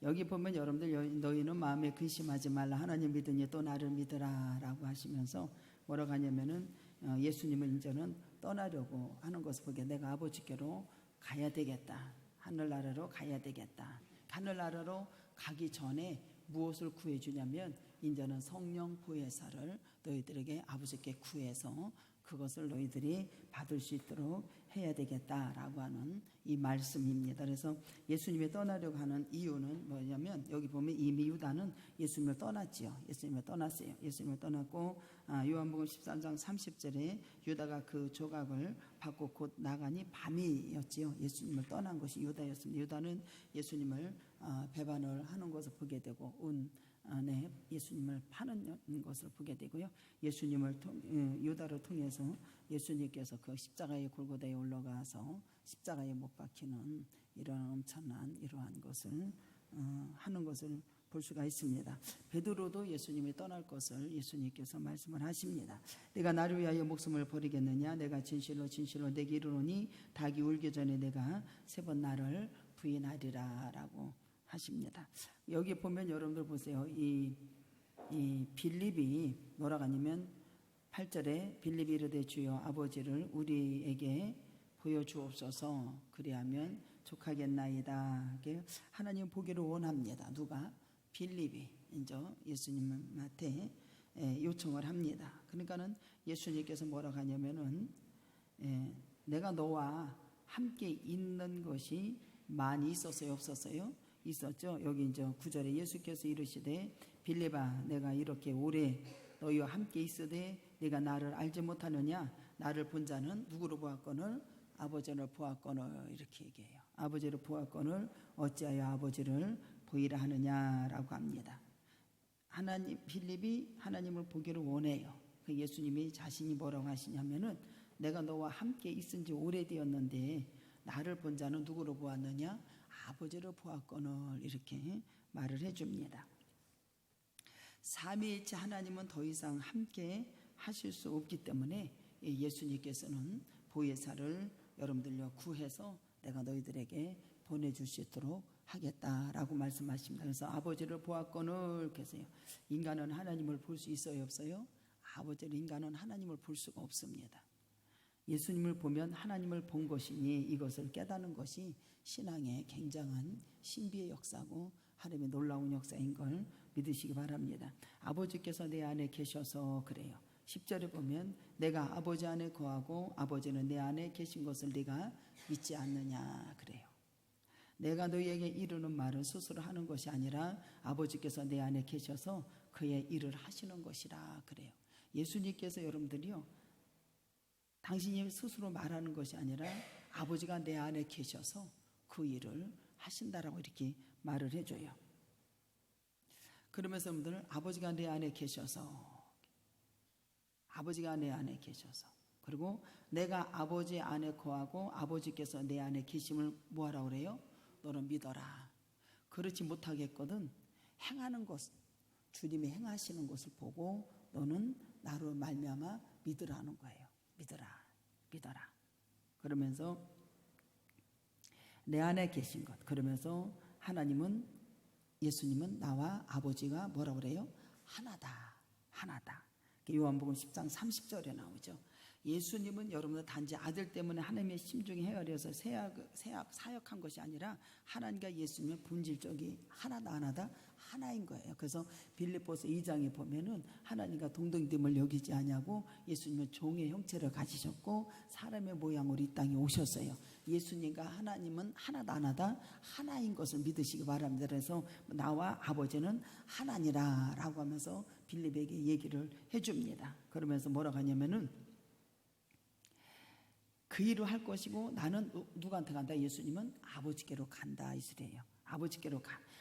여기 보면 여러분들 너희는 마음에 근심하지 말라 하나님 믿으니 또 나를 믿으라 라고 하시면서 뭐라고 하냐면은 예수님을 이제는 떠나려고 하는 것을 보게 내가 아버지께로 가야 되겠다. 하늘나라로 가야 되겠다. 하늘나라로 가기 전에 무엇을 구해주냐면 이제는 성령 보혜사를 너희들에게 아버지께 구해서 그것을 너희들이 받을 수 있도록 해야 되겠다라고 하는 이 말씀입니다. 그래서 예수님이 떠나려고 하는 이유는 뭐냐면 여기 보면 이미 유다는 예수님을 떠났지요. 예수님을 떠났어요. 예수님을 떠났고 요한복음 13장 30절에 유다가 그 조각을 받고 곧 나가니 밤이었지요. 예수님을 떠난 것이 유다였습니다. 유다는 예수님을 배반을 하는 것을 보게 되고 네, 예수님을 파는 것을 보게 되고요. 예수님을 유다를 통해서 예수님께서 그 십자가의 골고다에 올라가서 십자가에 못 박히는 이런 엄청난 이러한 것을 하는 것을 볼 수가 있습니다. 베드로도 예수님이 떠날 것을 예수님께서 말씀을 하십니다. 내가 나를 위하여 목숨을 버리겠느냐? 내가 진실로 진실로 내게 이르노니 닭이 울기 전에 내가 3번 나를 부인하리라 라고 하십니다. 여기 보면 여러분들 보세요. 이 빌립이 뭐라고 하냐면 8절에 빌립이 이르되 주여 아버지를 우리에게 보여주옵소서 그리하면 족하겠나이다. 하나님 보기를 원합니다. 누가? 빌립이 이제 예수님한테 요청을 합니다. 그러니까는 예수님께서 뭐라고 하냐면은 내가 너와 함께 있는 것이 많이 있었어요, 없었어요? 있었죠. 여기 이제 9절에 예수께서 이르시되 빌립아 내가 이렇게 오래 너희와 함께 있으되 네가 나를 알지 못하느냐? 나를 본 자는 누구로 보았거늘 아버지를 보았거늘 이렇게 얘기해요. 아버지를 보았거늘 어찌하여 아버지를 보이라 하느냐라고 합니다. 빌립이 하나님을 보기를 원해요. 그 예수님이 자신이 뭐라고 하시냐면은 내가 너와 함께 있은 지 오래되었는데 나를 본 자는 누구로 보았느냐? 아버지를 보았거늘 이렇게 말을 해줍니다. 삼위일체 하나님은 더 이상 함께 하실 수 없기 때문에 예수님께서는 보혜사를 여러분들요 구해서 내가 너희들에게 보내줄 수 있도록 하겠다라고 말씀하십니다. 그래서 아버지를 보았거늘 계세요. 인간은 하나님을 볼 수 있어요, 없어요? 인간은 하나님을 볼 수가 없습니다. 예수님을 보면 하나님을 본 것이니 이것을 깨닫는 것이 신앙의 굉장한 신비의 역사고 하나님의 놀라운 역사인 걸 믿으시기 바랍니다. 아버지께서 내 안에 계셔서 그래요. 10절에 보면 내가 아버지 안에 거하고 아버지는 내 안에 계신 것을 네가 믿지 않느냐 그래요. 내가 너희에게 이르는 말은 스스로 하는 것이 아니라 아버지께서 내 안에 계셔서 그의 일을 하시는 것이라 그래요. 예수님께서 여러분들이요 당신이 스스로 말하는 것이 아니라 아버지가 내 안에 계셔서 그 일을 하신다라고 이렇게 말을 해줘요. 그러면서 여러분들 아버지가 내 안에 계셔서 그리고 내가 아버지 안에 거하고 아버지께서 내 안에 계심을 뭐하라고 그래요? 너는 믿어라. 그렇지 못하겠거든 행하는 것 주님이 행하시는 것을 보고 너는 나로 말미암아 믿으라는 거예요. 믿어라. 그러면서 내 안에 계신 것. 그러면서 예수님은 나와 아버지가 뭐라고 그래요? 하나다. 요한복음 10장 30절에 나오죠. 예수님은 여러분들 단지 아들 때문에 하나님의 심중이 헤아려서 사역한 것이 아니라 하나님과 예수님의 본질적이 하나다 하나인 거예요. 그래서 빌립보서 2장에 보면은 하나님과 동등됨을 여기지 아니하고 예수님은 종의 형체를 가지셨고 사람의 모양으로 이 땅에 오셨어요. 예수님과 하나님은 하나다 하나인 것을 믿으시기 바랍니다. 그래서 나와 아버지는 하나니라 라고 하면서 빌립에게 얘기를 해줍니다. 그러면서 뭐라고 하냐면은 그 일을 할 것이고 나는 누구한테 간다? 예수님은 아버지께로 간다 이스래요.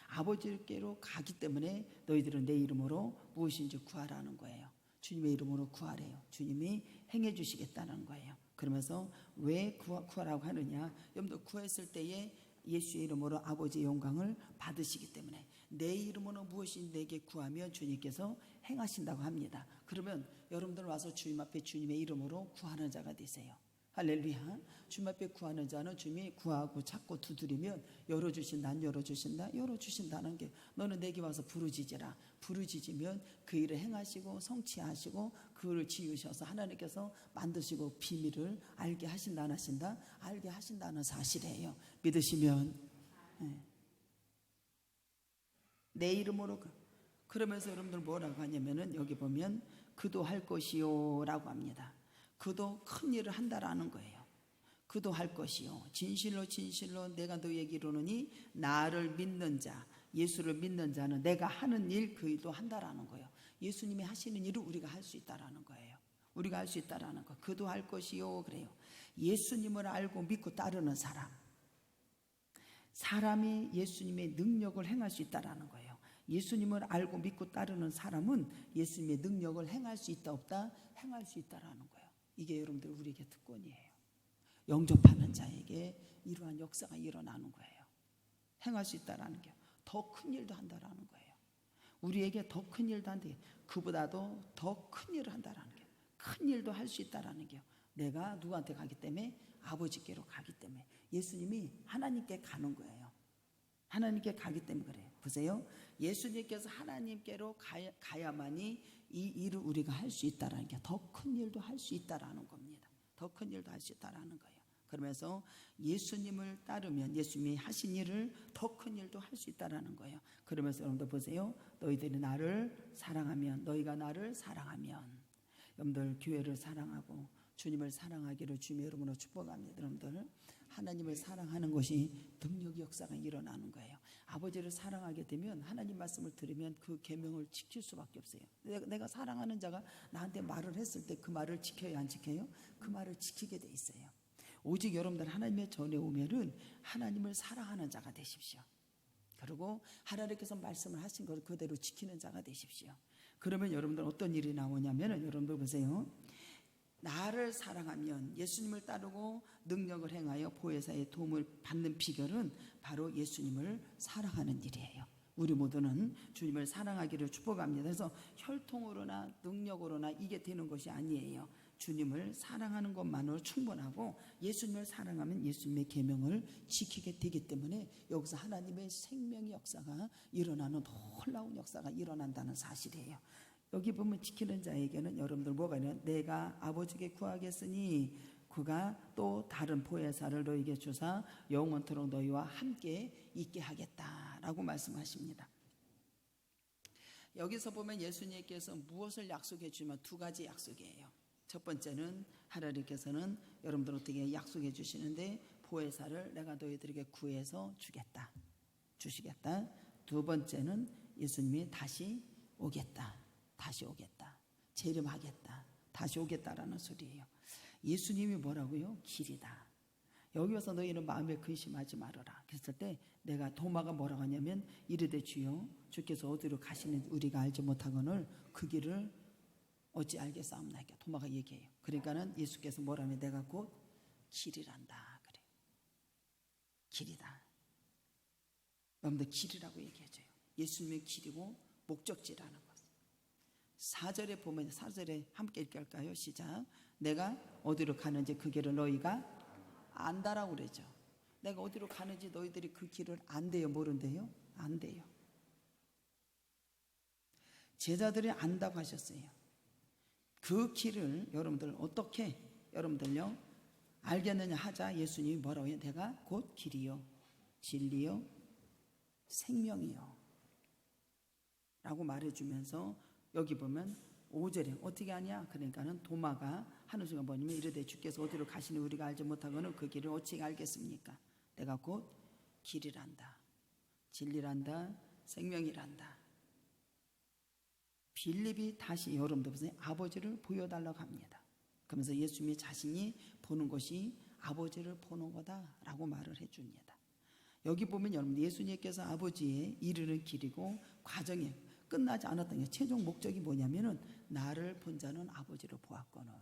아버지께로 가기 때문에 너희들은 내 이름으로 무엇인지 구하라는 거예요. 주님의 이름으로 구하래요. 주님이 행해 주시겠다는 거예요. 그러면서 왜 구하라고 하느냐? 여러분들 구했을 때에 예수의 이름으로 아버지의 영광을 받으시기 때문에 내 이름으로 무엇이 내게 구하면 주님께서 행하신다고 합니다. 그러면 여러분들 와서 주님 앞에 주님의 이름으로 구하는 자가 되세요. 할렐루야. 주님 앞에 구하는 자는 주님이 구하고 찾고 두드리면 열어주신다. 안 열어주신다? 열어주신다는 게, 너는 내게 와서 부르짖으라. 부르짖으면 그 일을 행하시고 성취하시고 그를 지으셔서 하나님께서 만드시고 비밀을 알게 하신다 안 하신다? 알게 하신다는 사실이에요. 믿으시면. 내 이름으로. 그러면서 여러분들 뭐라고 하냐면은 여기 보면 그도 할 것이요 라고 합니다. 그도 큰 일을 한다라는 거예요. 그도 할 것이요. 진실로 진실로 내가 너희에게 이르노니 나를 믿는 자, 예수를 믿는 자는 내가 하는 일 그 일도 한다라는 거예요. 예수님이 하시는 일을 우리가 할 수 있다라는 거예요. 우리가 할 수 있다라는 거. 그도 할 것이요 그래요. 예수님을 알고 믿고 따르는 사람이 예수님의 능력을 행할 수 있다라는 거예요. 예수님을 알고 믿고 따르는 사람은 예수님의 능력을 행할 수 있다 없다? 행할 수 있다라는 거예요. 이게 여러분들 우리에게 특권이에요. 영접하는 자에게 이러한 역사가 일어나는 거예요. 행할 수 있다라는 게 더 큰 일도 한다라는 거예요. 우리에게 더 큰 일도 한데 그보다도 더 큰 일을 한다라는 게, 큰 일도 할 수 있다라는 게, 내가 누구한테 가기 때문에? 아버지께로 가기 때문에. 예수님이 하나님께 가는 거예요. 하나님께 가기 때문에 그래요. 보세요. 예수님께서 하나님께로 가야만이 이 일을 우리가 할 수 있다라는 게, 더 큰 일도 할 수 있다라는 겁니다. 더 큰 일도 할 수 있다라는 거예요. 그러면서 예수님을 따르면 예수님이 하신 일을 더 큰 일도 할 수 있다라는 거예요. 그러면서 여러분들 보세요. 너희들이 나를 사랑하면, 너희가 나를 사랑하면, 여러분들 교회를 사랑하고 주님을 사랑하기를 주님의 이름으로 축복합니다. 여러분들 하나님을 사랑하는 것이 능력 역사가 일어나는 거예요. 아버지를 사랑하게 되면 하나님 말씀을 들으면 그 계명을 지킬 수밖에 없어요. 내가 사랑하는 자가 나한테 말을 했을 때 그 말을 지켜야 안 지켜요? 그 말을 지키게 돼 있어요. 오직 여러분들 하나님의 전에 오면은 하나님을 사랑하는 자가 되십시오. 그리고 하나님께서 말씀을 하신 걸 그대로 지키는 자가 되십시오. 그러면 여러분들 어떤 일이 나오냐면은, 여러분들 보세요. 나를 사랑하면, 예수님을 따르고 능력을 행하여 보혜사의 도움을 받는 비결은 바로 예수님을 사랑하는 일이에요. 우리 모두는 주님을 사랑하기를 축복합니다. 그래서 혈통으로나 능력으로나 이게 되는 것이 아니에요. 주님을 사랑하는 것만으로 충분하고, 예수님을 사랑하면 예수님의 계명을 지키게 되기 때문에 여기서 하나님의 생명의 역사가 일어나는, 놀라운 역사가 일어난다는 사실이에요. 여기 보면 지키는 자에게는 여러분들 뭐가 있냐? 내가 아버지께 구하겠으니 그가 또 다른 보혜사를 너희에게 주사 영원토록 너희와 함께 있게 하겠다라고 말씀하십니다. 여기서 보면 예수님께서 무엇을 약속해 주면 두 가지 약속이에요. 첫 번째는 하나님께서는 여러분들 어떻게 약속해 주시는데, 보혜사를 내가 너희들에게 구해서 주시겠다. 두 번째는 예수님이 다시 오겠다. 재림하겠다. 다시 오겠다라는 소리예요. 예수님이 뭐라고요? 길이다. 여기 와서 너희는 마음에 근심하지 말아라. 그랬을 때 내가, 도마가 뭐라고 하냐면 이르되 주여 주께서 어디로 가시는지 우리가 알지 못하거늘 그 길을 어찌 알겠사옵나이까. 도마가 얘기해요. 그러니까는 예수께서 뭐라면 내가 곧 길이란다 그래요. 길이다. 여러분들 길이라고 얘기해줘요. 예수님의 길이고 목적지라는 것. 4절에 보면, 4절에 함께 읽을까요? 시작. 내가 어디로 가는지 그 길을 너희가 안다라고 그러죠. 내가 어디로 가는지 너희들이 그 길을 안대요? 모른대요? 안대요. 제자들이 안다고 하셨어요. 그 길을 여러분들 어떻게 여러분들요 알겠느냐 하자 예수님이 뭐라고 해요? 내가 곧 길이요 진리요 생명이요 라고 말해주면서, 여기 보면 5절에 어떻게 하냐? 그러니까는 도마가 하는 순간 뭐냐면 이르되 주께서 어디로 가시니 우리가 알지 못하고는 그 길을 어찌 알겠습니까? 내가 곧 길이란다, 진리란다, 생명이란다. 빌립이 다시 여러분들 보세요. 아버지를 보여달라고 합니다. 그러면서 예수님이 자신이 보는 것이 아버지를 보는 거다라고 말을 해줍니다. 여기 보면 여러분 예수님께서 아버지에 이르는 길이고 과정이 끝나지 않았던 게, 최종 목적이 뭐냐면은 나를 본 자는 아버지를 보았거늘.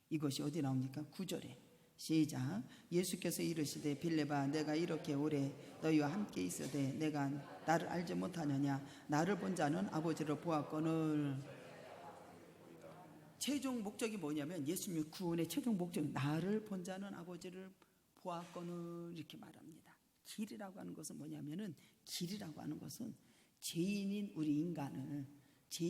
이것이 어디 나옵니까? 9절에 시작. 예수께서 이르시되 빌립아 내가 이렇게 오래 너희와 함께 있으되 내가 나를 알지 못하느냐? 나를 본 자는 아버지를 보았거늘. 최종 목적이 뭐냐면 예수님의 구원의 최종 목적, 나를 본 자는 아버지를 보았거늘 이렇게 말합니다. 길이라고 하는 것은 뭐냐면은, 길이라고 하는 것은 죄인인 우리 인간을,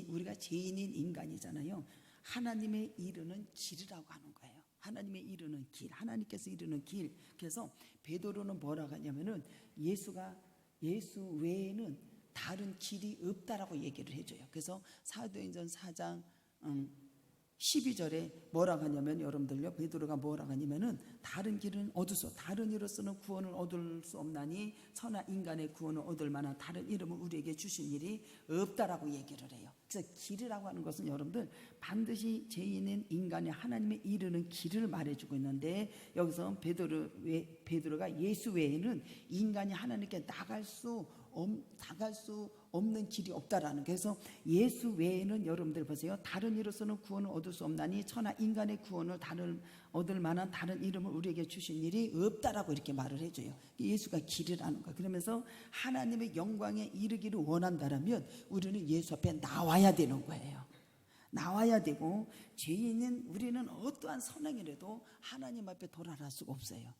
우리가 죄인인 인간이잖아요. 하나님의 이르는 길이라고 하는 거예요. 하나님의 이르는 길, 하나님께서 이르는 길. 그래서 베드로는 뭐라고 하냐면은 예수 외에는 다른 길이 없다라고 얘기를 해줘요. 그래서 사도행전 4장 12절에 뭐라고 하냐면, 여러분들요, 베드로가 뭐라고 하냐면은 다른 길은 다른 이로서는 구원을 얻을 수 없나니 천하 인간의 구원을 얻을 만한 다른 이름을 우리에게 주신 일이 없다라고 얘기를 해요. 그래서 길이라고 하는 것은 여러분들 반드시 죄인인 인간이 하나님의 이르는 길을 말해주고 있는데, 여기서 베드로가 예수 외에는 인간이 하나님께 나갈 수 없는 길이 없다라는. 그래서 예수 외에는 여러분들 보세요, 다른 이로서는 구원을 얻을 수 없나니 천하 인간의 구원을 얻을 만한 다른 이름을 우리에게 주신 일이 없다라고 이렇게 말을 해줘요. 예수가 길이라는 거예요. 그러면서 하나님의 영광에 이르기를 원한다라면 우리는 예수 앞에 나와야 되는 거예요. 나와야 되고, 죄인은 우리는 어떠한 선행이라도 하나님 앞에 도달할 수가 없어요.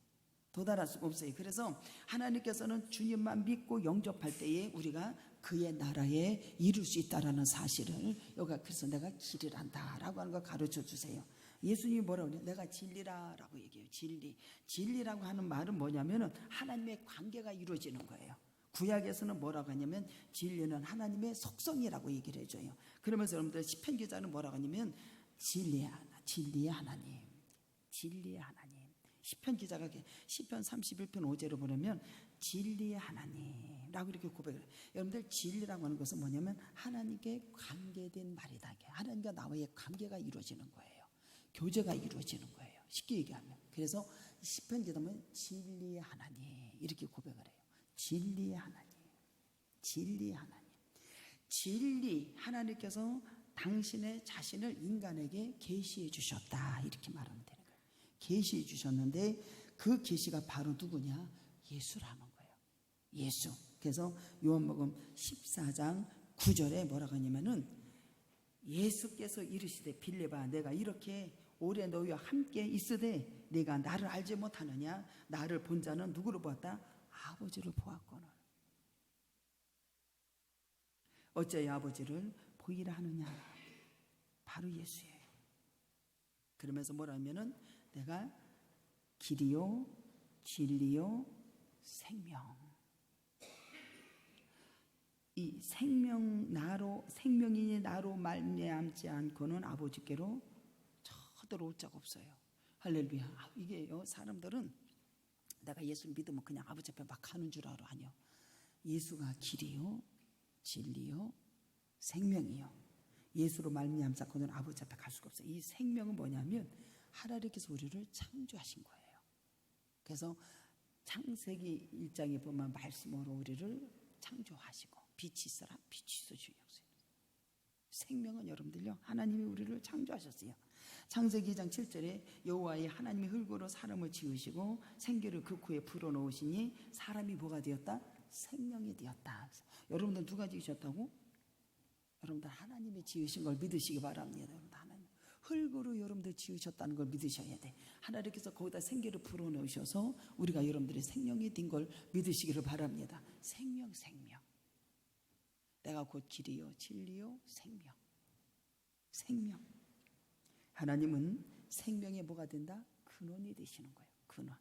그래서 하나님께서는 주님만 믿고 영접할 때에 우리가 그의 나라에 이룰 수 있다라는 사실을, 여기가 그래서 내가 길이란다라고 하는 걸 가르쳐 주세요. 예수님이 뭐라고 그래요? 내가 진리라라고 얘기해요. 진리라고 하는 말은 뭐냐면은 하나님의 관계가 이루어지는 거예요. 구약에서는 뭐라고 하냐면 진리는 하나님의 속성이라고 얘기를 해줘요. 그러면서 여러분들 시편 기자는 뭐라고 하냐면 진리의 하나님. 시편 기자가 시편 31편 5절을 보면 진리의 하나님이라고 이렇게 고백을 해요. 여러분들, 진리라고 하는 것은 뭐냐면 하나님께 관계된 말이다. 하나님과 나와의 관계가 이루어지는 거예요. 교제가 이루어지는 거예요. 쉽게 얘기하면. 그래서 시편 기자는 진리의 하나님 이렇게 고백을 해요. 진리의 하나님. 하나님께서 당신의 자신을 인간에게 계시해 주셨다 이렇게 말하면 되는 거예요. 계시해 주셨는데 그 계시가 바로 누구냐? 예수라는 거예요. 예수. 그래서 요한복음 14장 9절에 뭐라고 하냐면은, 예수께서 이르시되 빌립아, 내가 이렇게 오래 너희와 함께 있으되 네가 나를 알지 못하느냐? 나를 본 자는 누구를 보았다? 아버지를 보았거늘. 어찌하여 아버지를 보이라 하느냐? 바로 예수예요. 그러면서 뭐라 하면은 내가 길이요 진리요 생명. 이 생명이 나로 말미암지 않고는 아버지께로 저대로 올 자가 없어요. 할렐루야. 이게요, 사람들은 내가 예수 믿으면 그냥 아버지 앞에 막 가는 줄 알아. 아니요. 예수가 길이요 진리요 생명이요. 예수로 말미암지 않고는 아버지 앞에 갈 수가 없어요. 이 생명은 뭐냐면 하나님께서 우리를 창조하신 거예요. 그래서 창세기 1장에 보면 말씀으로 우리를 창조하시고 빛이 있어라 빛이 있어 주셨어요. 생명은 여러분들요, 하나님이 우리를 창조하셨어요. 창세기 2장 7절에 여호와의 하나님이 흙으로 사람을 지으시고 생기를 그 코에 불어넣으시니 사람이 뭐가 되었다? 생명이 되었다. 여러분들 누가 지으셨다고? 여러분들 하나님이 지으신 걸 믿으시기 바랍니다. 여러분들 하나님 흙으로 여러분들 지으셨다는 걸 믿으셔야 돼. 하나님께서 거기다 생기를 불어넣으셔서 우리가 여러분들의 생명이 된 걸 믿으시기를 바랍니다. 생명. 내가 곧 길이요 진리요 생명. 하나님은 생명의 뭐가 된다? 근원이 되시는 거예요. 근원.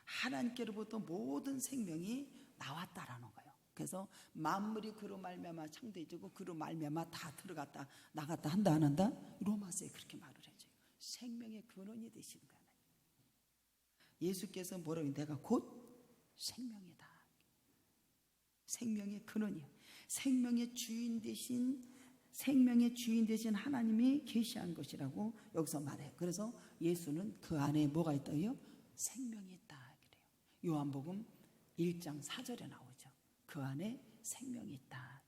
하나님께로부터 모든 생명이 나왔다라는 거예요. 그래서 만물이 그로 말미암아 창조되고 그로 말미암아 다 들어갔다 나갔다 한다 안 한다? 로마서에 그렇게 말을 해줘요. 생명의 근원이 되시는 거예요. 예수께서 뭐라고 해요? 내가 곧 생명이다. 생명의 근원이요. 생명의 주인 되신 하나님이 계시한 것이라고 여기서 말해요. 그래서 예수는 그 안에 뭐가 있다요? 생명이 있다 그래요. 요한복음 1장 4절에 나오죠. 그 안에 생명이 있다.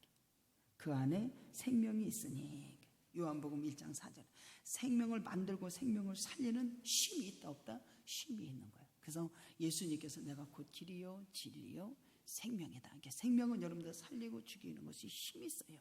그 안에 생명이 있으니. 요한복음 1장 4절. 생명을 만들고 생명을 살리는 힘이 있다 없다? 힘이 있는 거예요. 그래서 예수님께서 내가 곧 길이요 진리요 생명이다. 생명은 여러분들 살리고 죽이는 것이 힘이 있어요.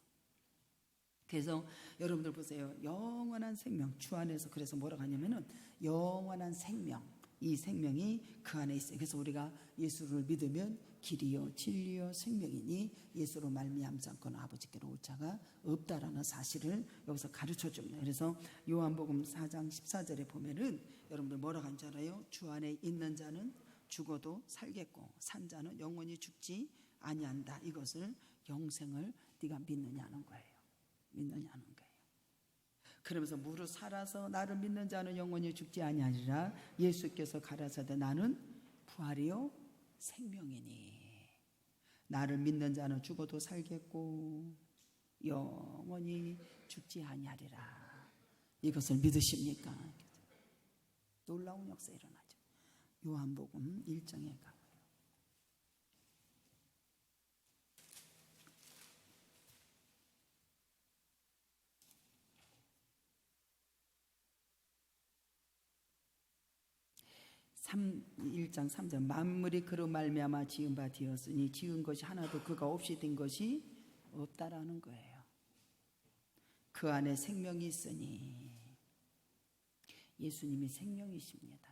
그래서 여러분들 보세요. 영원한 생명 주 안에서 그래서 뭐라고 하냐면은 영원한 생명, 이 생명이 그 안에 있어요. 그래서 우리가 예수를 믿으면 길이요 진리요 생명이니 예수로 말미암지 않고는 아버지께로 올 자가 없다라는 사실을 여기서 가르쳐 줍니다. 그래서 요한복음 4장 14절에 보면은 여러분들 뭐라고 한지 알아요? 주 안에 있는 자는 죽어도 살겠고 산 자는 영원히 죽지 아니한다. 이것을 영생을 네가 믿느냐는 거예요. 믿느냐는 거예요. 그러면서 무릇 살아서 나를 믿는 자는 영원히 죽지 아니하리라. 예수께서 가라사대 나는 부활이요 생명이니 나를 믿는 자는 죽어도 살겠고 영원히 죽지 아니하리라. 이것을 믿으십니까? 놀라운 역사 일어나죠. 요한복음 1장에 가고요. 1장 3절 만물이 그로 말미암아 지은 바 되었으니 지은 것이 하나도 그가 없이 된 것이 없다라는 거예요. 그 안에 생명이 있으니 예수님이 생명이십니다.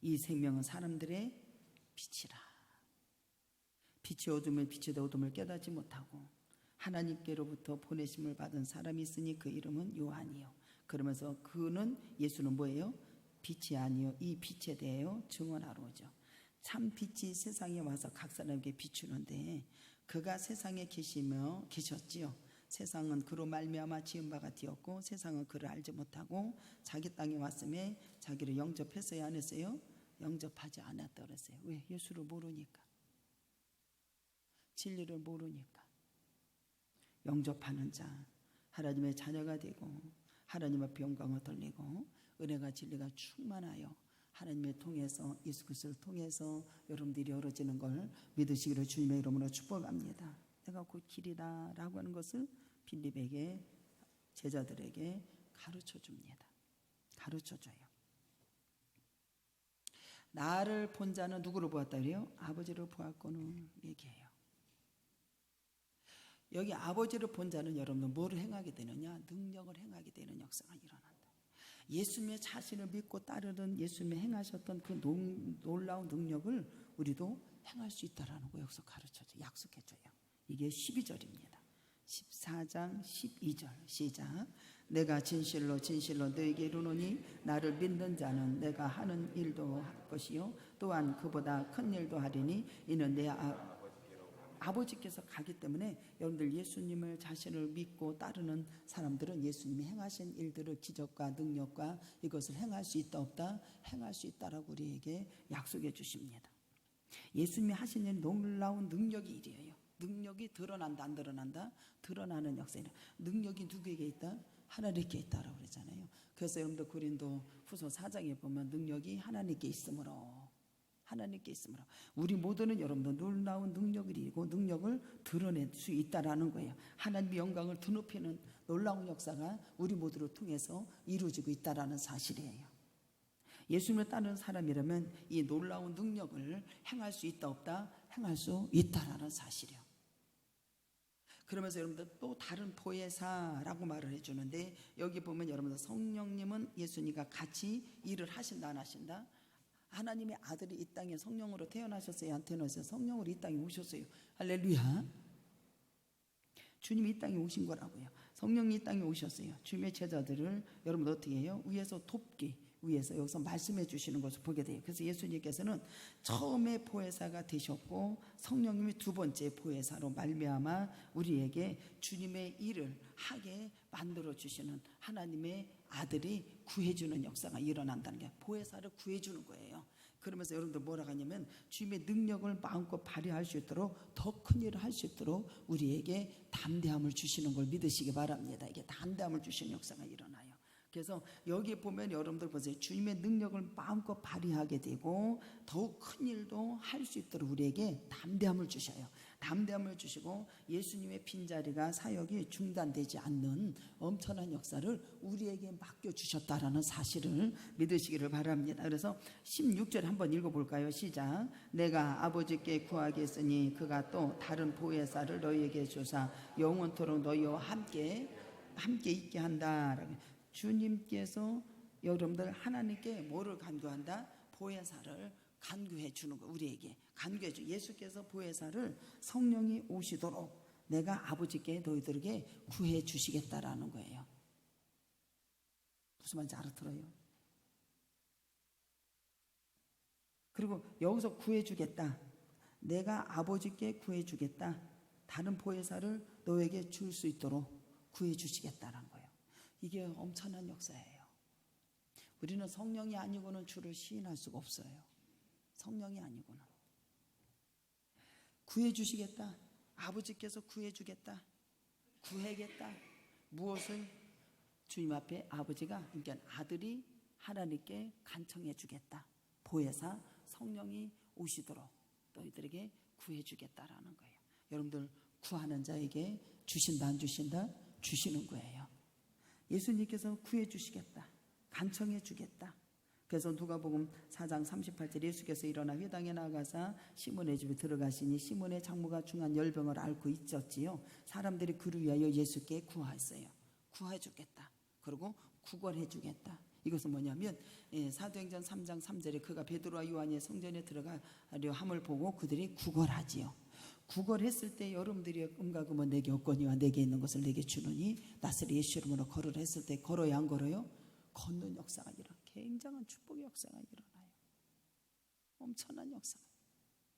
이 생명은 사람들의 빛이라. 빛이 어두우면 빛이 어둠을 깨닫지 못하고 하나님께로부터 보내심을 받은 사람이 있으니 그 이름은 요한이요. 그러면서 그는 예수는 뭐예요? 빛이 아니요 이 빛에 대하여 증언하러 오죠. 참 빛이 세상에 와서 각 사람에게 비추는데 그가 세상에 계셨지요. 세상은 그로 말미암아 지은 바가 되었고 세상은 그를 알지 못하고 자기 땅에 왔음에 자기를 영접했어야 안 했어요? 영접하지 않았다 그랬어요. 왜? 예수를 모르니까. 진리를 모르니까. 영접하는 자 하나님의 자녀가 되고 하나님 앞에 영광을 돌리고 은혜가 진리가 충만하여 하나님을 통해서 예수 그리스도를 통해서 여러분들이 열어지는 걸 믿으시기를 주님의 이름으로 축복합니다. 내가 곧 길이다 라고 하는 것을 빌립에게 제자들에게 가르쳐 줍니다. 가르쳐 줘요. 나를 본 자는 누구를 보았다 그래요? 아버지를 보았거늘 얘기해요. 여기 아버지를 본 자는 여러분들 뭐를 행하게 되느냐? 능력을 행하게 되는 역사가 일어난다. 예수님의 자신을 믿고 따르는 예수님이 행하셨던 그 놀라운 능력을 우리도 행할 수 있다라는 거 여기서 가르쳐줘요. 약속해줘요. 이게 12절입니다. 14장 12절 시작. 내가 진실로 진실로 너에게 이르노니 나를 믿는 자는 내가 하는 일도 할 것이요 또한 그보다 큰 일도 하리니 이는 내 아버지께서 가기 때문에 여러분들 예수님을 자신을 믿고 따르는 사람들은 예수님이 행하신 일들을 기적과 능력과 이것을 행할 수 있다 없다? 행할 수 있다라고 우리에게 약속해 주십니다. 예수님이 하신 일 놀라운 능력이 일이에요. 능력이 드러난다 안 드러난다? 드러나는 역사예요. 능력이 누구에게 있다? 하나님께 있다라고 그러잖아요. 그래서 여러분들 고린도 후서 4장에 보면 능력이 하나님께 있으므로 하나님께 있으므로 우리 모두는 여러분들 놀라운 능력을 이루고 능력을 드러낼 수 있다라는 거예요. 하나님의 영광을 드높이는 놀라운 역사가 우리 모두를 통해서 이루어지고 있다라는 사실이에요. 예수님을 따르는 사람이라면 이 놀라운 능력을 행할 수 있다 없다? 행할 수 있다라는 사실이에요. 그러면서 여러분들 또 다른 보혜사라고 말을 해주는데 여기 보면 여러분들 성령님은 예수님과 같이 일을 하신다 안 하신다? 하나님의 아들이 이 땅에 성령으로 태어나셨어요? 안 태어나셨어요? 성령으로 이 땅에 오셨어요. 할렐루야. 주님이 이 땅에 오신 거라고요. 성령이 이 땅에 오셨어요. 주님의 제자들을 여러분 어떻게 해요? 위에서 돕기 위해서 여기서 말씀해 주시는 것을 보게 돼요. 그래서 예수님께서는 처음에 보혜사가 되셨고 성령님이 두 번째 보혜사로 말미암아 우리에게 주님의 일을 하게 만들어 주시는 하나님의 아들이 구해주는 역사가 일어난다는 게 보혜사를 구해주는 거예요. 그러면서 여러분들 뭐라고 하냐면 주님의 능력을 마음껏 발휘할 수 있도록 더 큰 일을 할 수 있도록 우리에게 담대함을 주시는 걸 믿으시기 바랍니다. 이게 담대함을 주시는 역사가 일어나요. 그래서 여기 보면 여러분들 보세요. 주님의 능력을 마음껏 발휘하게 되고 더욱 큰 일도 할 수 있도록 우리에게 담대함을 주셔요. 담대함을 주시고 예수님의 빈자리가 사역이 중단되지 않는 엄청난 역사를 우리에게 맡겨주셨다라는 사실을 믿으시기를 바랍니다. 그래서 16절 한번 읽어볼까요? 시작. 내가 아버지께 구하겠으니 그가 또 다른 보혜사를 너희에게 주사 영원토록 너희와 함께 있게 한다. 주님께서 여러분들 하나님께 뭐를 간구한다? 보혜사를 간구해 주는 거. 우리에게 간구해 주. 예수께서 보혜사를 성령이 오시도록 내가 아버지께 너희들에게 구해 주시겠다라는 거예요. 무슨 말인지 알아들어요? 그리고 여기서 구해 주겠다. 내가 아버지께 구해 주겠다. 다른 보혜사를 너에게 줄 수 있도록 구해 주시겠다라는 거예요. 이게 엄청난 역사예요. 우리는 성령이 아니고는 주를 시인할 수가 없어요. 성령이 아니고는. 구해주시겠다. 아버지께서 구해주겠다. 구해겠다. 무엇을? 주님 앞에 아버지가, 그러니까 아들이 하나님께 간청해 주겠다. 보혜사 성령이 오시도록 너희들에게 구해주겠다라는 거예요. 여러분들 구하는 자에게 주신다 안 주신다? 주시는 거예요. 예수님께서 구해주시겠다. 간청해 주겠다. 그래서 누가복음 4장 38절 예수께서 일어나 회당에 나가사 시몬의 집에 들어가시니 시몬의 장모가 중한 열병을 앓고 있었지요. 사람들이 그를 위하여 예수께 구하였어요. 구해 주겠다. 그리고 구걸해 주겠다. 이것은 뭐냐면 사도행전 3장 3절에 그가 베드로와 요한이 성전에 들어가려 함을 보고 그들이 구걸하지요. 구걸했을 때 여러분들이 음가금은 내게 없거니와 내게 있는 것을 내게 주느니 나사렛 예수 이름으로 걸으라 했을 때 걸어요 안 걸어요? 걷는 역사가 일어나요. 굉장한 축복의 역사가 일어나요. 엄청난 역사.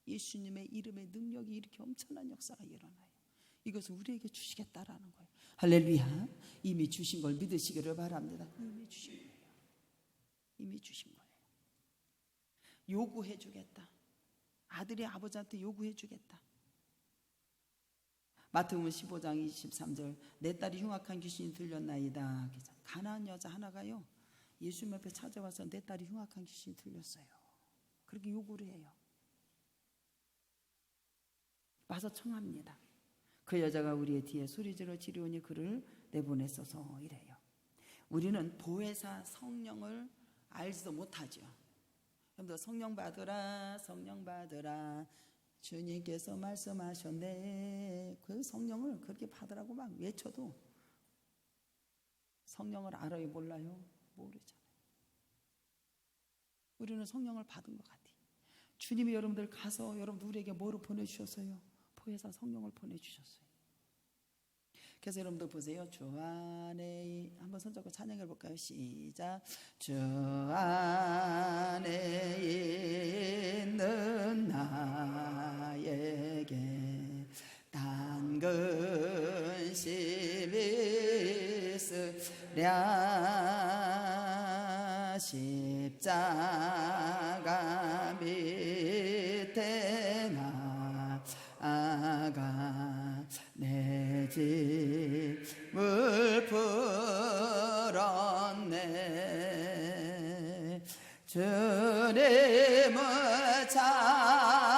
예수님의 이름의 능력이 이렇게 엄청난 역사가 일어나요. 이것을 우리에게 주시겠다라는 거예요. 할렐루야. 이미 주신 걸 믿으시기를 바랍니다. 이미 주신 거예요. 이미 주신 거예요. 요구해 주겠다. 아들이 아버지한테 요구해 주겠다. 마태복음 15장 23절 내 딸이 흉악한 귀신이 들렸나이다. 가난한 여자 하나가요 예수님 앞에 찾아와서 내 딸이 흉악한 귀신이 들렸어요. 그렇게 요구를 해요. 와서 청합니다. 그 여자가 우리의 뒤에 소리질러 지르오니 그를 내보냈어서 이래요. 우리는 보혜사 성령을 알지도 못하죠. 여러분들 성령 받으라 성령 받으라 주님께서 말씀하셨네. 그 성령을 그렇게 받으라고 막 외쳐도 성령을 알아요 몰라요? 모르잖아요. 우리는 성령을 받은 것 같아요. 주님이 여러분들 가서 여러분들 우리에게 뭐를 보내주셨어요? 보혜사 성령을 보내주셨어요. 그래서 여러분들 보세요. 주 안에 한번 손잡고 찬양해 볼까요? 시작. 주 안에 있는 나에게 당근심이 있으랴 십자가 밑에 나아가 내 짐을 풀었네. 주님을 찬송하면서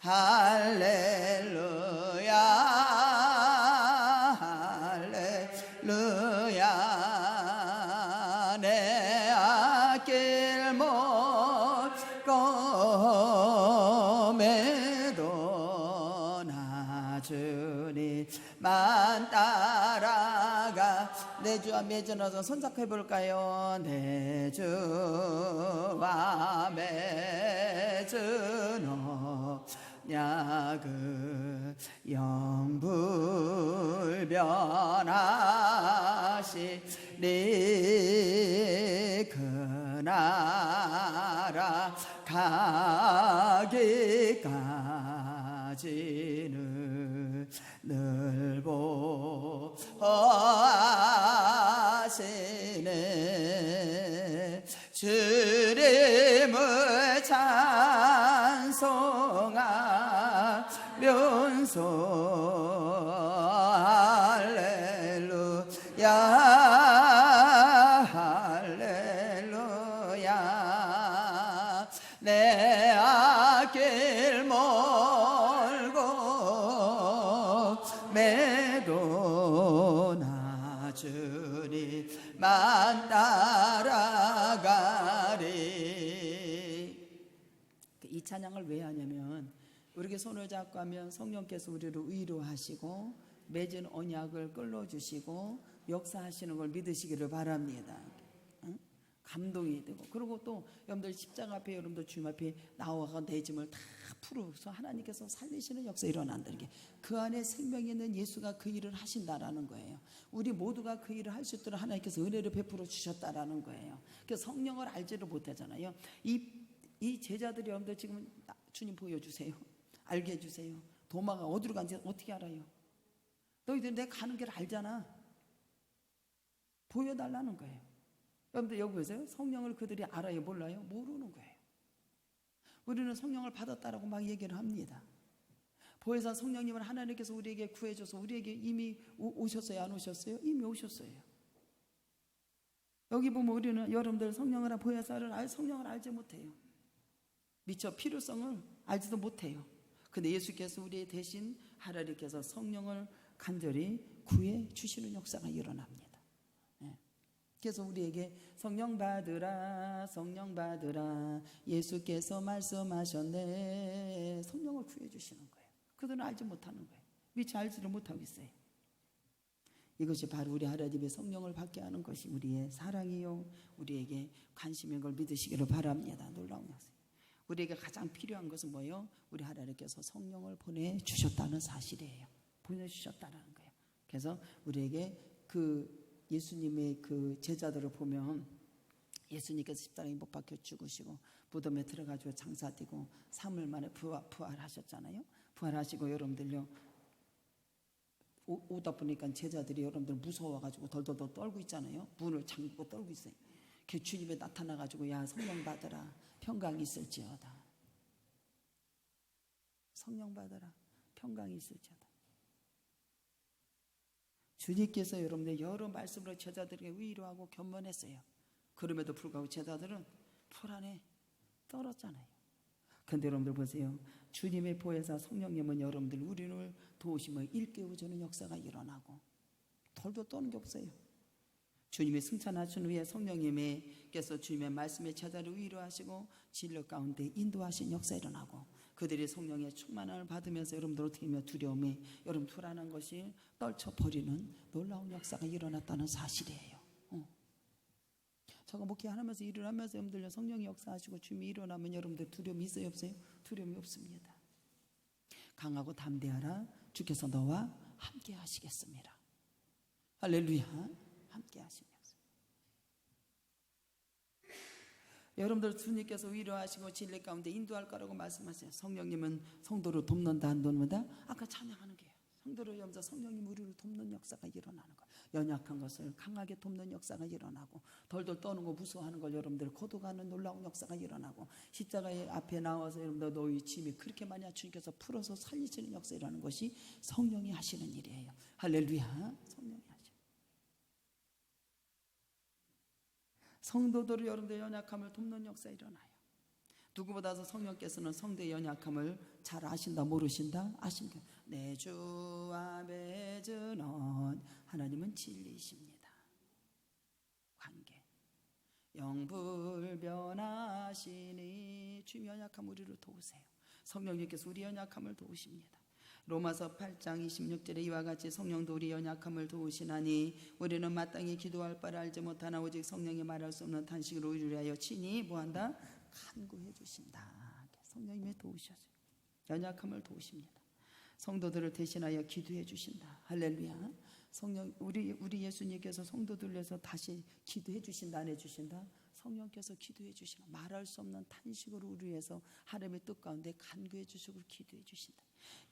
할렐루야 할렐루야 내 아낄 못검에도 나 주님만 따라가. 내 주와 맺어서 손잡고 해볼까요? 내 주와 맺으노 야그 영불변하시니 그 나라 가기까지는 늘 보호하시네. 주님을 찬송하면서 할렐루야 할렐루야 앞길 멀고 매도나 주님만 따라가리. 이 찬양을 왜 하냐면 우리에게 손을 잡고 하면 성령께서 우리를 위로하시고 맺은 언약을 끌어주시고 역사하시는 걸 믿으시기를 바랍니다. 응? 감동이 되고, 그리고 또 여러분들 십자가 앞에 여러분들 주님 앞에 나와가 내 짐을 다 풀어서 하나님께서 살리시는 역사 일어난다는 게, 그 안에 생명이 있는 예수가 그 일을 하신다라는 거예요. 우리 모두가 그 일을 할 수 있도록 하나님께서 은혜를 베풀어 주셨다라는 거예요. 그래서 성령을 알지를 못하잖아요. 이 제자들이 여러분들 지금 주님 보여주세요, 알게 해주세요. 도마가 어디로 간지 어떻게 알아요? 너희들 내가 가는 길 알잖아. 보여달라는 거예요. 여러분들 여기 보세요. 성령을 그들이 알아요, 몰라요? 모르는 거예요. 우리는 성령을 받았다라고 막 얘기를 합니다. 보혜사 성령님은 하나님께서 우리에게 구해줘서 우리에게 이미 오셨어요, 안 오셨어요? 이미 오셨어요. 여기 보면 우리는 여러분들 성령을 보혜사를 성령을 알지 못해요. 미처 필요성을 알지도 못해요. 근데 예수께서 우리 대신 하나님께서 성령을 간절히 구해 주시는 역사가 일어납니다. 그래서 우리에게 성령 받으라, 성령 받으라, 예수께서 말씀하셨네. 성령을 구해 주시는 거예요. 그들은 알지 못하는 거예요. 미처 알지를 못하고 있어요. 이것이 바로 우리 하나님의 성령을 받게 하는 것이 우리의 사랑이요, 우리에게 관심인 걸 믿으시기를 바랍니다. 놀라운 역사. 우리에게 가장 필요한 것은 뭐예요? 우리 하나님께서 성령을 보내주셨다는 사실이에요. 보내주셨다는 거예요. 그래서 우리에게 그 예수님의 그 제자들을 보면 예수님께서 십자가에 못 박혀 죽으시고 무덤에 들어가지고 장사 뛰고 3일 만에 부활하셨잖아요. 부활하시고 여러분들요, 오다 보니까 제자들이 여러분들 무서워가지고 덜덜덜 떨고 있잖아요. 문을 잠그고 떨고 있어요. 그 주님에 나타나가지고 야 성령 받으라, 평강이 있을지어다. 성령 받으라, 평강이 있을지어다. 주님께서 여러분들 여러 말씀으로 제자들에게 위로하고 견면했어요. 그럼에도 불구하고 제자들은 불안에 떨었잖아요. 그런데 여러분들 보세요. 주님의 보혜사 성령님은 여러분들 우리를 도우시며 일깨워주는 역사가 일어나고 덜도 떠는 게 없어요. 주님이 승천하신 후에 성령님께서 주님의 말씀에 제자를 위로하시고 진리 가운데 인도하신 역사 일어나고, 그들이 성령의 충만함을 받으면서 여러분들 어떻게 하면 두려움에 여러분 불안한 것이 떨쳐버리는 놀라운 역사가 일어났다는 사실이에요. 제가 목회하면서 일을 하면서 여러분들 성령이 역사하시고 주님이 일어나면 여러분들 두려움이 있어요, 없어요? 두려움이 없습니다. 강하고 담대하라, 주께서 너와 함께 하시겠습니다. 할렐루야. 함께 하시면서 여러분들 주님께서 위로하시고 진리 가운데 인도할 거라고 말씀하세요. 성령님은 성도를 돕는다, 안 돕는다? 아까 찬양하는 게요. 성도를 염자 성령님 우리를 돕는 역사가 일어나는 거예요. 연약한 것을 강하게 돕는 역사가 일어나고, 덜덜 떠는 거 무서워하는 걸 여러분들 거둬가는 놀라운 역사가 일어나고, 십자가의 앞에 나와서 여러분들 너희 짐이 그렇게 많이 주님께서 풀어서 살리시는 역사라는 것이 성령이 하시는 일이에요. 할렐루야. 성령이 성도들을 여러분들 연약함을 돕는 역사 일어나요. 누구보다도 성령께서는 성도의 연약함을 잘 아신다, 모르신다? 아십니다. 내 주와 맺은 언, 하나님은 진리이십니다. 관계 영불변하시니 주님 연약함 우리를 도우세요. 성령님께서 우리 연약함을 도우십니다. 로마서 8장 26절에 이와 같이 성령도 우리 연약함을 도우시나니 우리는 마땅히 기도할 바를 알지 못하나 오직 성령이 말할 수 없는 탄식으로 우리를 위하여 친히 뭐한다? 간구해 주신다. 성령님이 도우셔서 연약함을 도우십니다. 성도들을 대신하여 기도해 주신다. 할렐루야. 성령 우리 예수님께서 성도들 위해서 다시 기도해 주신다, 안 해 주신다? 성령께서 기도해 주시나 말할 수 없는 탄식으로 우리 위해서 하나님의 뜻 가운데 간구해 주시고 기도해 주신다.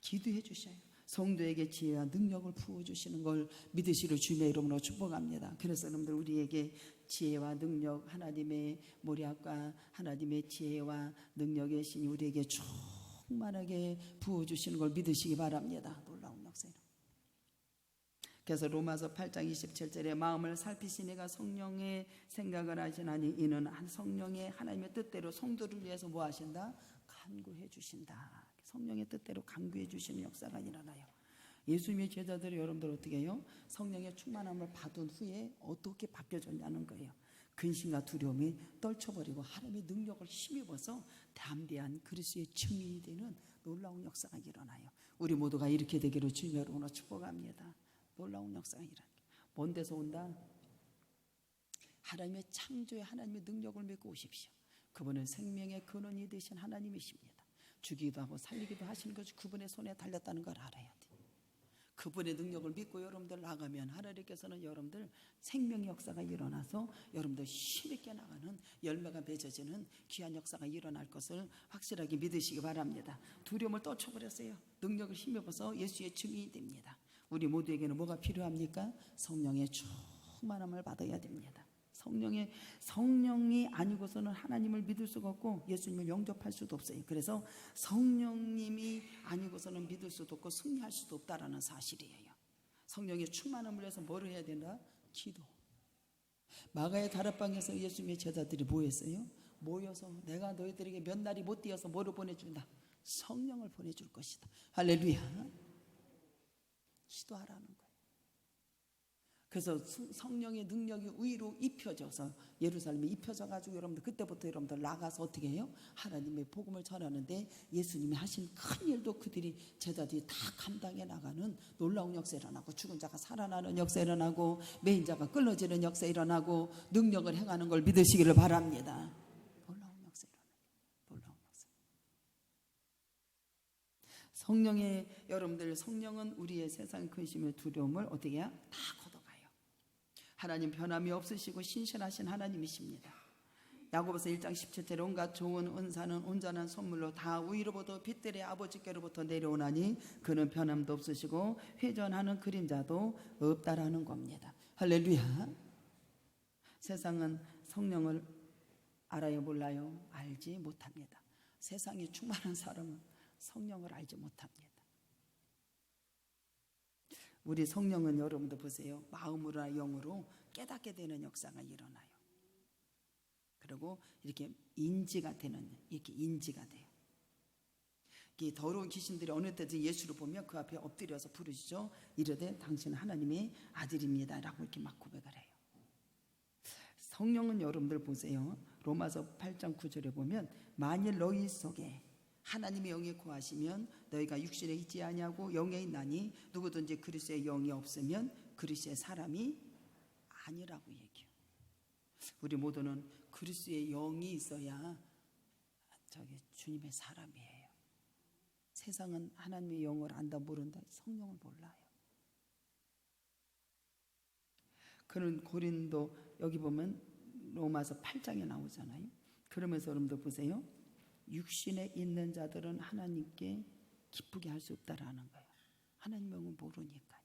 기도해 주셔요. 성도에게 지혜와 능력을 부어주시는 걸 믿으시를 주님의 이름으로 축복합니다. 그래서 여러분들 우리에게 지혜와 능력, 하나님의 모략과 하나님의 지혜와 능력의 신이 우리에게 충만하게 부어주시는 걸 믿으시기 바랍니다. 놀라운 역사예요. 그래서 로마서 8장 27절에 마음을 살피시니가 성령의 생각을 하시나니 이는 한 성령의 하나님의 뜻대로 성도를 위해서 뭐 하신다? 간구해 주신다. 성령의 뜻대로 간구해 주시는 역사가 일어나요. 예수님의 제자들이 여러분들 어떻게 해요? 성령의 충만함을 받은 후에 어떻게 바뀌어졌냐는 거예요. 근심과 두려움이 떨쳐버리고 하나님의 능력을 힘입어서 담대한 그리스도의 증인이 되는 놀라운 역사가 일어나요. 우리 모두가 이렇게 되기를 주님으로 오늘 축복합니다. 놀라운 역사가 일어나요. 먼 데서 온다? 하나님의 창조의 하나님의 능력을 믿고 오십시오. 그분은 생명의 근원이 되신 하나님이십니다. 죽이기도 하고 살리기도 하시는 것이 그분의 손에 달렸다는 걸 알아야 돼요. 그분의 능력을 믿고 여러분들 나가면 하나님께서는 여러분들 생명의 역사가 일어나서 여러분들 힘있게 나가는 열매가 맺어지는 귀한 역사가 일어날 것을 확실하게 믿으시기 바랍니다. 두려움을 떨쳐버렸어요. 능력을 힘입어서 예수의 증인이 됩니다. 우리 모두에게는 뭐가 필요합니까? 성령의 충만함을 받아야 됩니다. 성령이 아니고서는 하나님을 믿을 수가 없고 예수님을 영접할 수도 없어요. 그래서 성령님이 아니고서는 믿을 수도 없고 승리할 수도 없다라는 사실이에요. 성령의 충만함을 위해서 뭐를 해야 된다? 기도. 마가의 다락방에서 예수님의 제자들이 뭐 했어요? 모여서 내가 너희들에게 몇 날이 못 되어서 뭐를 보내준다? 성령을 보내줄 것이다. 할렐루야. 기도하라는 거예요. 그래서 성령의 능력이 위로 입혀져서 예루살렘에 입혀져 가지고 여러분들 그때부터 여러분들 나가서 어떻게 해요? 하나님의 복음을 전하는데 예수님이 하신 큰 일도 그들이 제자들이 다 감당해 나가는 놀라운 역사 일어나고 죽은 자가 살아나는 역사 일어나고 매인 자가 끌어지는 역사 일어나고 능력을 행하는 걸 믿으시기를 바랍니다. 놀라운 역사 일어나요. 놀라운 역사. 성령의 여러분들 성령은 우리의 세상 근심의 두려움을 어떻게 해야? 다 걷어가요. 하나님 변함이 없으시고 신실하신 하나님이십니다. 야고보서 1장 17절에 온갖 좋은 은사는 온전한 선물로 다 위로부터 빛들의 아버지께로부터 내려오나니 그는 변함도 없으시고 회전하는 그림자도 없다라는 겁니다. 할렐루야. 세상은 성령을 알아요 몰라요? 알지 못합니다. 세상에 충만한 사람은 성령을 알지 못합니다. 우리 성령은 여러분들 보세요. 마음으로나 영으로 깨닫게 되는 역사가 일어나요. 그리고 이렇게 인지가 되는, 이렇게 인지가 돼요. 이 더러운 귀신들이 어느 때든 예수를 보면 그 앞에 엎드려서 부르시죠. 이르되 당신은 하나님의 아들입니다 라고 이렇게 막 고백을 해요. 성령은 여러분들 보세요. 로마서 8장 9절에 보면 만일 너희 속에 하나님의 영이 거하시면 너희가 육신에 있지 아니하고 영에 있나니 누구든지 그리스도의 영이 없으면 그리스도의 사람이 아니라고 얘기해요. 우리 모두는 그리스도의 영이 있어야 주님의 사람이에요. 세상은 하나님의 영을 안다 모른다. 성령을 몰라요. 그는 고린도 여기 보면 로마서 8장에 나오잖아요. 그러면서 여러분들 보세요. 육신에 있는 자들은 하나님께 기쁘게 할 수 없다라는 거예요. 하나님 영을 모르니까.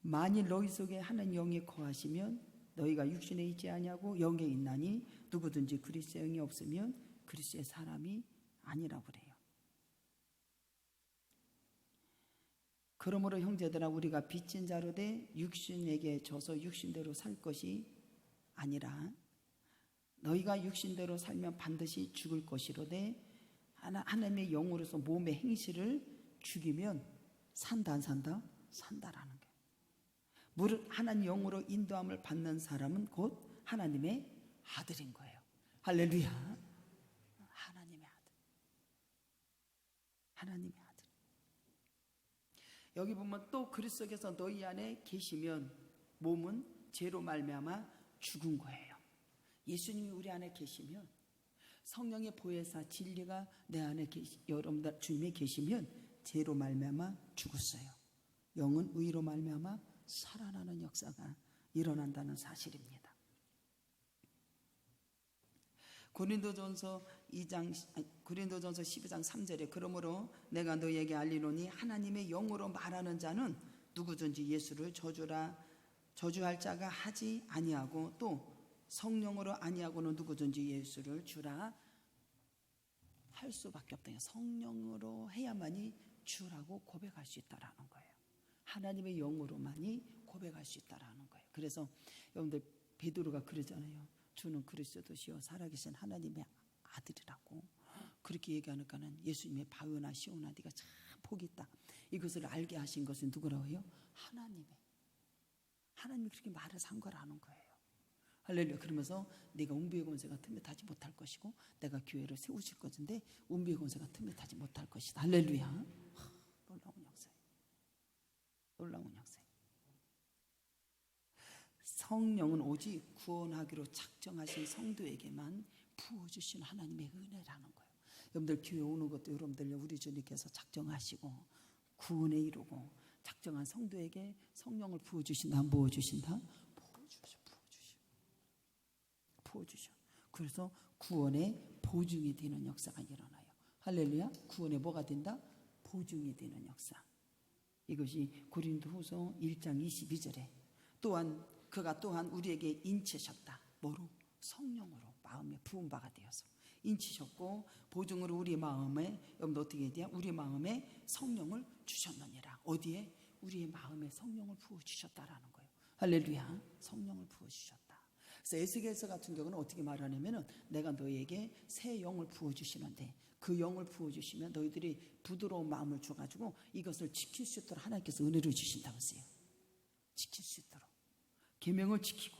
만일 너희 속에 하나님 영이 거하시면 너희가 육신에 있지 아니하고 영에 있나니 누구든지 그리스도의 영이 없으면 그리스도의 사람이 아니라고 그래요. 그러므로 형제들아 우리가 빚진 자로 돼 육신에게 져서 육신대로 살 것이 아니라 너희가 육신대로 살면 반드시 죽을 것이로되 하나님의 영으로서 몸의 행실을 죽이면 산다 안 산다? 산다라는 거예요. 무릇 하나님 영으로 인도함을 받는 사람은 곧 하나님의 아들인 거예요. 할렐루야. 하나님의 아들. 하나님의 아들. 여기 보면 또 그리스도 속에서 너희 안에 계시면 몸은 죄로 말미암아 죽은 거예요. 예수님이 우리 안에 계시면 성령의 보혜사 진리가 내 안에 여러분들 주님에 계시면 죄로 말미암아 죽었어요. 영은 의로 말미암아 살아나는 역사가 일어난다는 사실입니다. 고린도전서 12장 3절에 그러므로 내가 너희에게 알리노니 하나님의 영으로 말하는 자는 누구든지 예수를 저주할 자가 하지 아니하고 또 성령으로 아니하고는 누구든지 예수를 주라 할 수밖에 없다. 성령으로 해야만이 주라고 고백할 수 있다라는 거예요. 하나님의 영으로만이 고백할 수 있다라는 거예요. 그래서 여러분들 베드로가 그러잖아요. 주는 그리스도시요 살아계신 하나님의 아들이라고 그렇게 얘기하니까는 예수님의 바요나 시오나 네가 참 복이 있다. 이것을 알게 하신 것은 누구라고요? 하나님이 그렇게 말을 산 거라는 거예요. 할렐루야. 그러면서 네가 운비의 권세가 틈에타지 못할 것이고 내가 교회를 세우실 것인데 운비의 권세가 틈에타지 못할 것이다. 할렐루야. 놀라운 역사예요. 놀라운 역사예요. 성령은 오직 구원하기로 작정하신 성도에게만 부어주신 하나님의 은혜라는 거예요. 여러분들 교회 오는 것도 여러분들 우리 주님께서 작정하시고 구원에 이루고 작정한 성도에게 성령을 부어주신다. 안 부어주신다? 부어주셔. 그래서 구원의 보증이 되는 역사가 일어나요. 할렐루야. 구원의 뭐가 된다? 보증이 되는 역사. 이것이 고린도후서 1장 22절에 또한 그가 또한 우리에게 인치셨다. 뭐로? 성령으로 마음에 부은 바가 되어서 인치셨고 보증으로 우리 마음에 여러분 어떻게 돼요? 우리 마음에 성령을 주셨느니라. 어디에? 우리의 마음에 성령을 부어주셨다라는 거예요. 할렐루야. 성령을 부어주셨다. 그래서 에스겔서 같은 경우는 어떻게 말하냐면은 내가 너희에게 새 영을 부어주시는데 그 영을 부어주시면 너희들이 부드러운 마음을 줘가지고 이것을 지킬 수 있도록 하나님께서 은혜를 주신다고 했어요. 지킬 수 있도록 계명을 지키고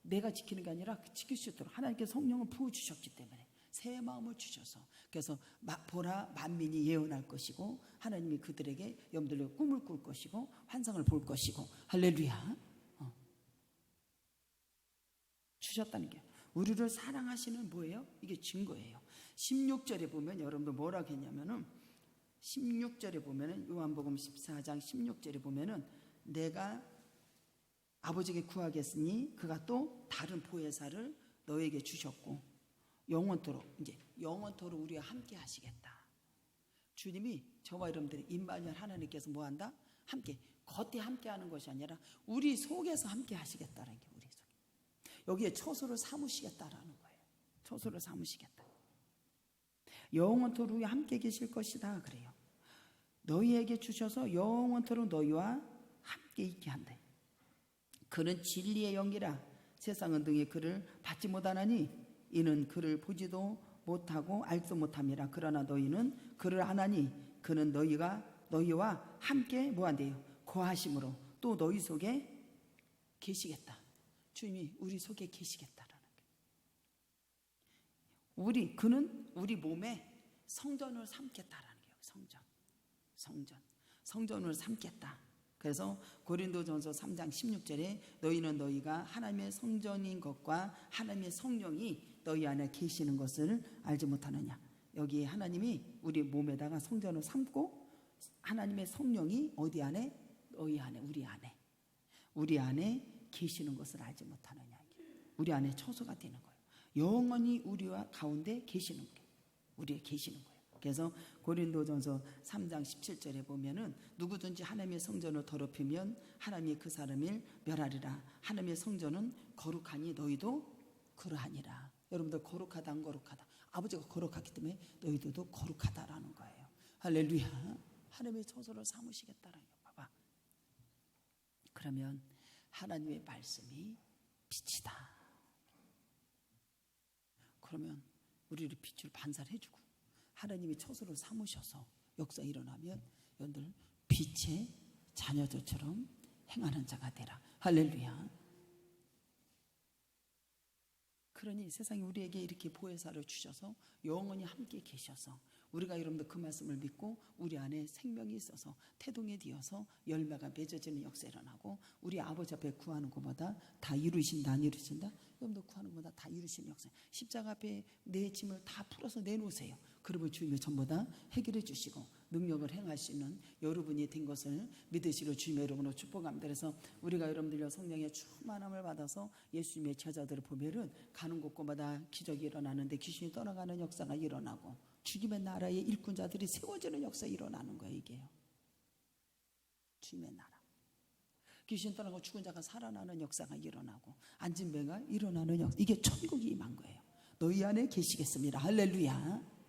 내가 지키는 게 아니라 지킬 수 있도록 하나님께서 성령을 부어주셨기 때문에 새 마음을 주셔서 그래서 보라 만민이 예언할 것이고 하나님이 그들에게 여러분들의 꿈을 꿀 것이고 환상을 볼 것이고 할렐루야. 주셨다는 게 우리를 사랑하시는 뭐예요? 이게 증거예요. 16절에 보면 여러분들 뭐라고 했냐면은 16절에 보면은 요한복음 14장 16절에 보면은 내가 아버지께 구하겠으니 그가 또 다른 보혜사를 너에게 주셨고 영원토록 이제 영원토록 우리와 함께 하시겠다. 주님이 저와 여러분들이 임마누엘 하나님께서 뭐한다? 함께 겉에 함께 하는 것이 아니라 우리 속에서 함께 하시겠다는 게 우리 속에. 여기에 처소를 삼으시겠다라는 거예요. 처소를 삼으시겠다. 영원토록 함께 계실 것이다 그래요. 너희에게 주셔서 영원토록 너희와 함께 있게 한다. 그는 진리의 영이라 세상은 등의 그를 받지 못하나니 이는 그를 보지도 못하고 알지도 못함이라. 그러나 너희는 그를 아나니 그는 너희와 함께 뭐한대요? 거하심으로 또 너희 속에 계시겠다. 주님이 우리 속에 계시겠다라는 거예요. 그는 우리 몸에 성전을 삼겠다라는 거예요. 성전을 삼겠다. 그래서 고린도전서 3장 16절에 너희는 너희가 하나님의 성전인 것과 하나님의 성령이 너희 안에 계시는 것을 알지 못하느냐. 여기에 하나님이 우리 몸에다가 성전을 삼고 하나님의 성령이 어디 안에? 너희 안에, 우리 안에 계시는 것을 알지 못하느냐. 우리 안에 처소가 되는 거예요. 영원히 우리와 가운데 계시는 거예요. 우리에 계시는 거예요. 그래서 고린도전서 3장 17절에 보면은 누구든지 하나님의 성전을 더럽히면 하나님이 그 사람을 멸하리라. 하나님의 성전은 거룩하니 너희도 그러하니라. 여러분들 거룩하다 안 거룩하다? 아버지가 거룩하기 때문에 너희들도 거룩하다라는 거예요. 할렐루야. 하나님의 처소를 삼으시겠다라는 거 봐봐. 그러면 하나님의 말씀이 빛이다. 그러면 우리를 빛을 반사해주고 하나님이 처소를 삼으셔서 역사 일어나면 여러분들 빛의 자녀들처럼 행하는 자가 되라. 할렐루야. 그러니 세상에 우리에게 이렇게 보혜사를 주셔서 영원히 함께 계셔서 우리가 여러분들 그 말씀을 믿고 우리 안에 생명이 있어서 태동이 되어서 열매가 맺어지는 역사 일어나고 우리 아버지 앞에 구하는 것보다 다 이루신다 안 이루신다? 여러분들 구하는 것보다 다 이루시는 역사. 십자가 앞에 내 짐을 다 풀어서 내놓으세요. 그러면 주님이 전부 다 해결해 주시고 능력을 행할 수 있는 여러분이 된 것을 믿으시러 주님의 이름으로 축복합니다. 그래서 우리가 여러분들과 성령의 충만함을 받아서 예수님의 제자들을 보면은 가는 곳곳마다 기적이 일어나는데 귀신이 떠나가는 역사가 일어나고 주님의 나라의 일꾼자들이 세워지는 역사 일어나는 거예요. 이게요. 주님의 나라. 귀신 떠나고 죽은 자가 살아나는 역사가 일어나고 앉은 배가 일어나는 역사. 이게 천국이 임한 거예요. 너희 안에 계시겠습니다. 할렐루야.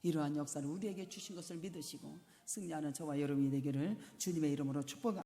이러한 역사를 우리에게 주신 것을 믿으시고 승리하는 저와 여러분이 되기를 주님의 이름으로 축복합니다.